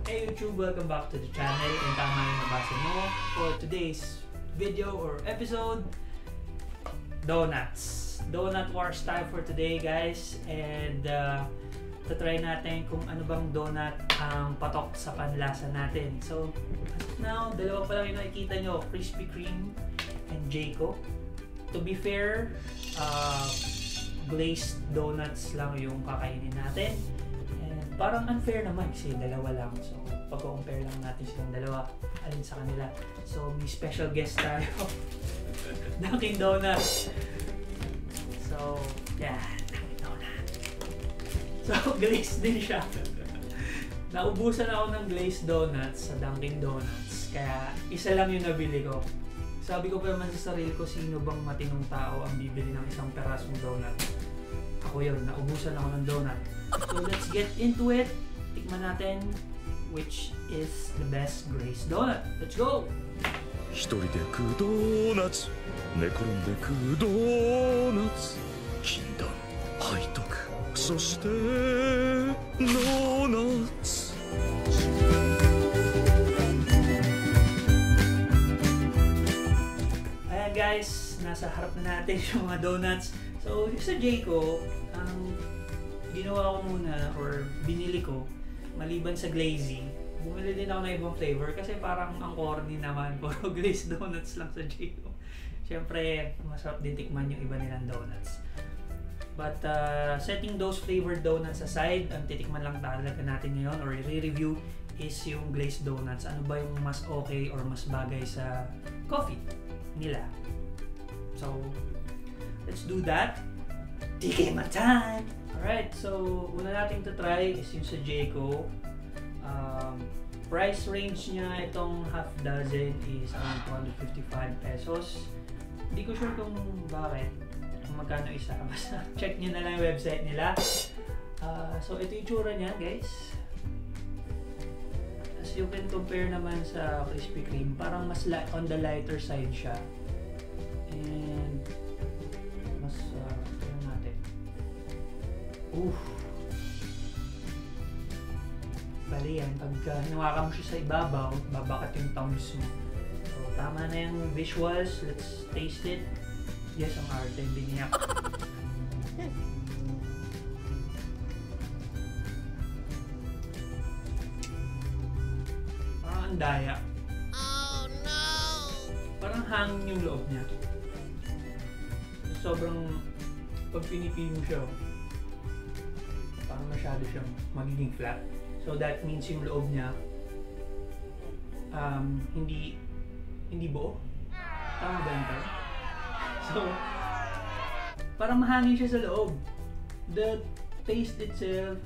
Hey YouTube, welcome back to the channel. And tama yung nabasa nyo for today's video or episode, donuts. Donut wars tayo for today, guys. And tatry natin kung ano bang donut ang patok sa panlasa natin. So, as of now, dalawa pa lang yung nakikita nyo, Krispy Kreme and Jayco. To be fair, glazed donuts lang yung kakainin natin. Parang unfair naman kasi dalawa lang. So, pag-compare lang natin silang dalawa, alin sa kanila. So, may special guest tayo. Dunkin' Donuts. So, yeah, Dunkin' Donuts. So, glazed din siya. Naubusan ako ng glazed donuts sa Dunkin' Donuts. Kaya, isa lang yung nabili ko. Sabi ko pa naman sa sarili ko, sino bang matinong tao ang bibili ng isang perasong donut? Ako yun, naubusan ako ng donut. So let's get into it. Tikman natin which is the best glazed donut. Let's go! 一人で食うドーナツ寝転んで食うドーナツ禁断背徳そしてドーナツ Ayan guys, nasa harap na natin yung mga donuts. So yung sa Jayco, ang ginawa ko muna or binili ko, maliban sa glazy, bumili din ako ng ibang flavor kasi parang ang corny naman, puro glazed donuts lang sa Jayco. Siyempre, masarap din tikman yung iba nilang donuts. But setting those flavored donuts aside, ang titikman lang talaga natin ngayon or i-review is yung glazed donuts. Ano ba yung mas okay or mas bagay sa coffee nila? So, let's do that. Tikman time! Alright, so una natin to try is yung sa Jayco. Price range niya itong half dozen is around 255 pesos. Hindi ko sure kung bakit, kung magkano isa. Basta check nyo na lang yung website nila. So ito yung tsura niya, guys. As you can compare naman sa Krispy Kreme, parang mas on the lighter side siya. And mas oof. Bali yan, pagka hinawakan mo siya sa ibabaw, babakat yung thumbs mo. So, tama na yung visuals. Let's taste it. Yes, ang arte, biniyak. Parang ang daya. Oh no! Parang hangin yung loob niya. Sobrang, pag pinipili mo siya, masyado siyang magiging flat. So that means yung loob niya hindi buo. Tama ba yun? So parang mahangin siya sa loob. The taste itself,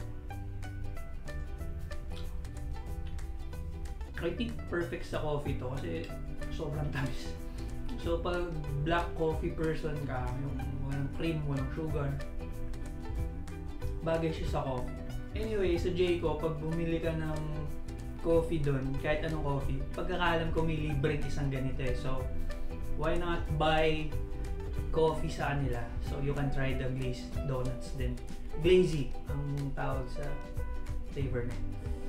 I think perfect sa coffee to kasi sobrang tamis. So pag black coffee person ka, yung walang cream, walang sugar, bagay siya sa coffee. Anyway, sa Jayco, pag bumili ka ng coffee doon, kahit anong coffee, pagkakalam ko may libreng isang ganito eh. So, why not buy coffee sa kanila? So, you can try the glazed donuts din. Glazy ang tawag sa flavor na.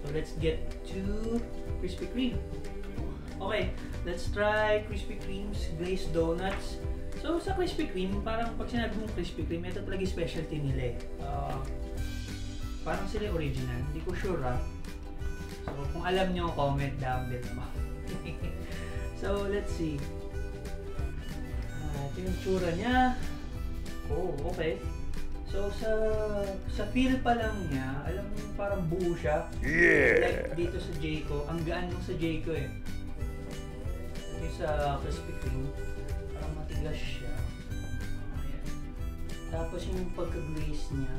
So, let's get to Krispy Kreme. Okay, let's try Krispy Kreme's glazed donuts. So, sa Krispy Kreme, parang pag sinabi mong Krispy Kreme, ito talaga specialty nila eh. Parang sila original, hindi ko sure ah. So, kung alam nyo, comment down below. So, let's see. Ito yung tsura niya. Oh, okay. So, sa feel pa lang niya, alam mo parang buo siya. Yeah! Like dito sa Jayco, ang gaan mo sa Jayco eh. Ito sa Krispy Kreme, parang matigas siya. Ayan. Tapos yung pagka-glaze niya,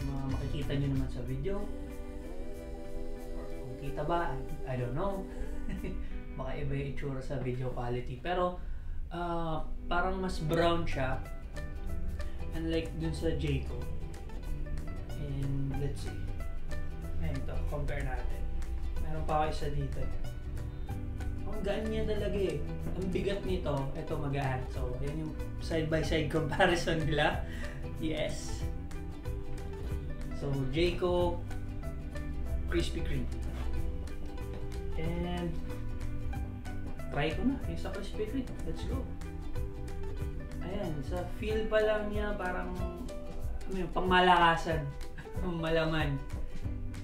makikita nyo naman sa video. Or kung kita ba, I don't know. Baka iba yung itsura sa video quality. Pero, parang mas brown siya. Unlike dun sa Jayco. And let's see. Ayan ito, compare natin. Meron pa ako isa dito. Ang gaan niya talaga eh. Ang bigat nito, ito magaan. So, yan yung side by side comparison nila. Yes. So, Jayco, Krispy Kreme. And try ko na yung sa Krispy Kreme. Let's go. Ayan, sa feel pa lang niya parang pangmalakasan. Malaman.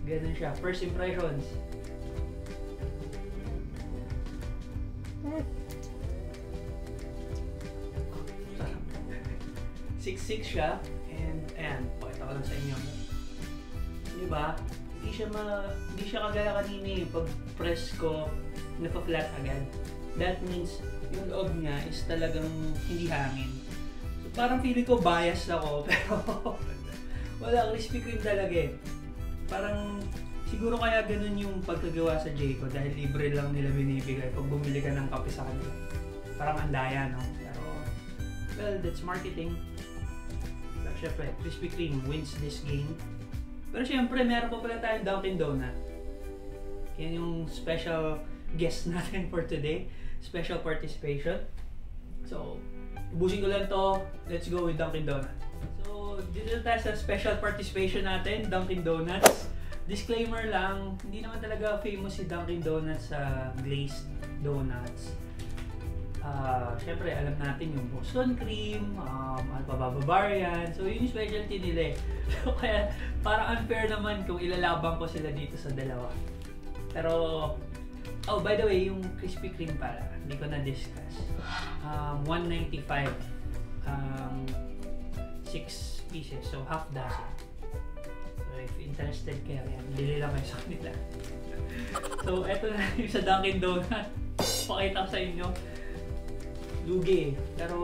Ganun siya. First impressions. Sarap. 6-6 siya. And ayan, pakita ko lang sa inyo. Diba? Hindi siya kagaya kanina eh. Pag press ko, napa-flat agad. That means yung loob niya is talagang hindi hangin. So parang feeling ko biased ako pero wala, Krispy Kreme talaga eh. Parang siguro kaya ganun yung pagkagawa sa Jayco dahil libre lang nila binibigay pag bumili ka ng kape sa kanila. Parang andaya, no? Pero, well, that's marketing. Pero syempre, Krispy Kreme wins this game. Pero syempre, meron pa pala tayong Dunkin' Donut. Yan yung special guest natin for today. Special participation. So, ubusin ko lang to. Let's go with Dunkin' Donut. So, dito tayo sa special participation natin, Dunkin' Donuts. Disclaimer lang, hindi naman talaga famous si Dunkin' Donuts sa glazed donuts. Siyempre, alam natin yung Boston Cream, ano pa ba, Bavarian. So, yun yung specialty nila eh. So, kaya parang unfair naman kung ilalabang ko sila dito sa dalawa. Pero, oh, by the way, yung Krispy Kreme pala, hindi ko na-discuss. $1.95. 6 pieces, so half dozen. So, if interested kayo, yan, bili lang kayo sa kanila. So, eto na yung sa Dunkin' Donut. Pakita ko sa inyo. Lugi eh. Pero,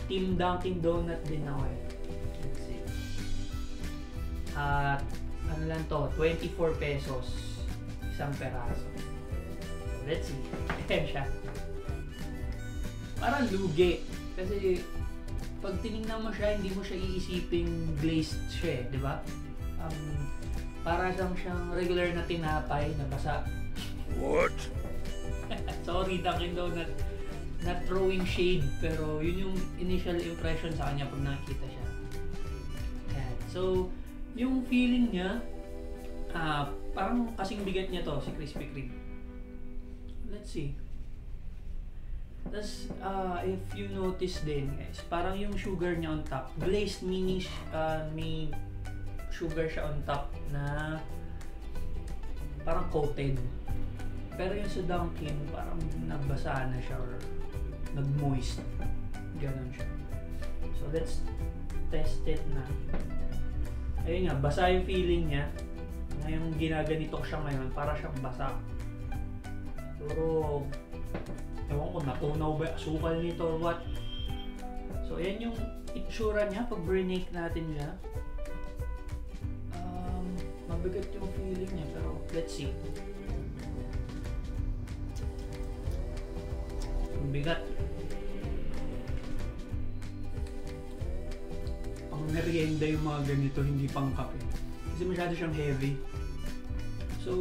Team Dunkin' Donut din ako eh. Let's see. At, ano lang to, 24 pesos. Isang peraso. Let's see. Ayan siya. Parang lugi. Kasi, pag tinignan mo siya, hindi mo siya iisiping glazed siya, di ba? Para siyang regular na tinapay na basa. What? Sorry, Dunkin' Donut. Not throwing shade, pero yun yung initial impression sa kanya pag nakikita siya. Ayan. So, yung feeling niya, parang kasing bigat niya to, si Krispy Kreme. Let's see. Tapos, if you notice din, guys, parang yung sugar niya on top. Glazed meaning may sugar siya on top na parang coated. Pero yung sa Dunkin', parang nagbasa na siya or nag-moist. Ganon siya. So, let's test it na. Ayun nga, basa yung feeling niya. Ngayong ginaganito ko siya ngayon, para siyang basa. Pero, ewan ko, natunaw ba asukal nito or what. So, ayan yung itsura niya pag brinake natin siya. Mabigat yung feeling niya, pero let's see. Ang bigat. Pang merienda yung mga ganito, hindi pang kape. Kasi masyado siyang heavy. So,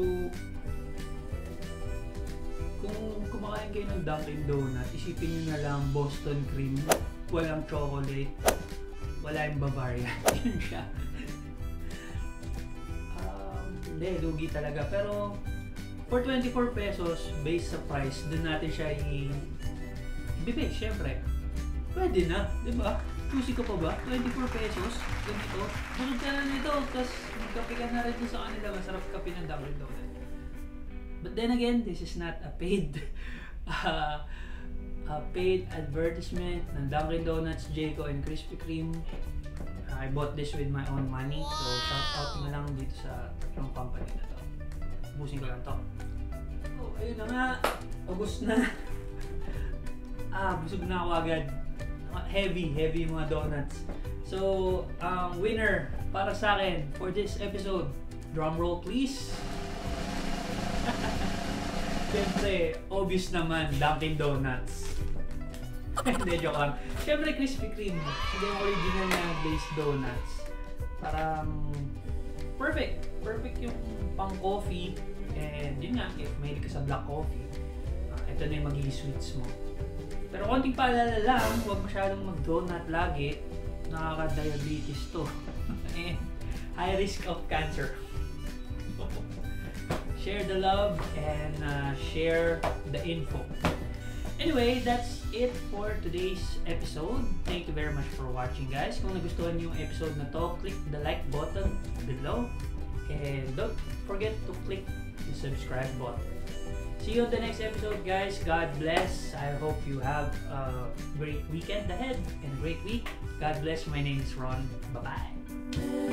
kung kumakain kayo ng Dunkin' Donut, isipin nyo na lang Boston Cream, walang chocolate, wala yung Bavarian. Yun siya. Hindi, lugi talaga. Pero, for 24 pesos, based sa price, dun natin siya ibibig, syempre. Pwede na, di ba? Susi ko pa ba? 24 pesos, ganito. Busog ka na nito, tapos magkape ka na rin sa kanila. Masarap kape ng Dunkin' Donut. But then again, this is not a paid advertisement ng Dunkin' Donuts, Jayco, and Krispy Kreme. I bought this with my own money, so shout out na lang dito sa tatlong company na to. Busin ko lang to. So, ayun na nga. Ubus na. Busog na ako agad. Heavy yung mga donuts. So, winner para sa akin for this episode. Drum roll please. Siyempre, obvious naman, Dunkin' Donuts. Hindi, joke lang. Siyempre, Krispy Kreme. Hindi yung original na glazed donuts. Parang perfect. Perfect yung pang coffee. And yun nga, if mahilig ka sa black coffee, ito na yung magiging sweets mo. Pero konting paalala lang, huwag masyadong mag-donut lagi. Nakaka-diabetes to. And high risk of cancer. share the love, and share the info. Anyway, that's it for today's episode. Thank you very much for watching, guys. Kung nagustuhan niyo yung episode na to, click the like button below. And don't forget to click the subscribe button. See you on the next episode, guys. God bless. I hope you have a great weekend ahead and a great week. God bless. My name is Ron. Bye-bye.